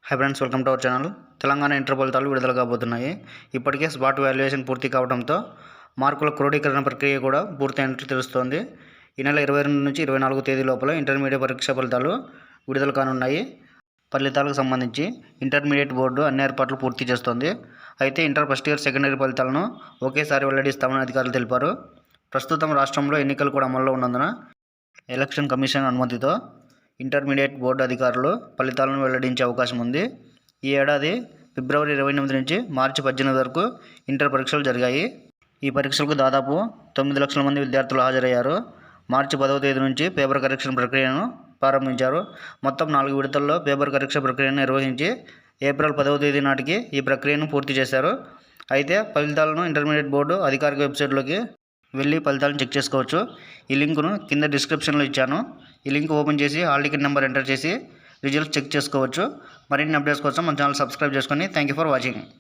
Hi friends, welcome to our channel. Telangana inter ఫలితాలు విడుదల కాబోతున్నాయి. ఇప్పటికే స్పాట్ వాల్యుయేషన్ పూర్తి కావడంతో మార్కుల క్రోడీకరణ ప్రక్రియ కూడా పూర్తయినట్లు తెలుస్తోంది. ఈ నెల 22 నుంచి 24 తేదీ లోపల ఇంటర్మీడియట్ పరీక్ష ఫలితాలు విడుదల కానున్నాయి. ఫలితాలకు సంబంధించి ఇంటర్మీడియట్ బోర్డు అన్ని ఏర్పాట్లు పూర్తి చేస్తోంది. అయితే ఇంటర్ ఫస్ట్ ఇయర్ సెకండరీ ఫలితాలను ఒకేసారి వెల్లడిస్తామని అధికారులు తెలిపారు. ప్రస్తుతం రాష్ట్రంలో ఎన్నికలు కూడా అమల్లో ఉన్నందున ఎలక్షన్ కమిషన్ అనుమతితో ఇంటర్మీడియట్ బోర్డు అధికారులు ఫలితాలను వెల్లడించే అవకాశం ఉంది. ఈ ఏడాది ఫిబ్రవరి 28 నుంచి మార్చి 18 వరకు ఇంటర్ పరీక్షలు జరిగాయి. ఈ పరీక్షలకు దాదాపు 9 లక్షల మంది విద్యార్థులు హాజరయ్యారు. మార్చి 10వ తేదీ నుంచి పేపర్ కరెక్షన్ ప్రక్రియను ప్రారంభించారు. మొత్తం 4 విడతల్లో పేపర్ కరెక్షన్ ప్రక్రియను నిర్వహించి ఏప్రిల్ 10వ తేదీ నాటికి ఈ ప్రక్రియను పూర్తి చేశారు. అయితే ఫలితాలను ఇంటర్మీడియట్ బోర్డు అధికారిక వెబ్సైట్లోకి వెళ్ళి ఫలితాలను చెక్ చేసుకోవచ్చు. ఈ లింకును కింద డిస్క్రిప్షన్లో ఇచ్చాను. ఈ లింక్ ఓపెన్ చేసి హాల్ టికెట్ నెంబర్ ఎంటర్ చేసి రిజల్ట్స్ చెక్ చేసుకోవచ్చు. మరిన్ని అప్డేట్స్ కోసం మన ఛానల్ సబ్స్క్రైబ్ చేసుకొని థ్యాంక్ యూ ఫర్ వాచింగ్.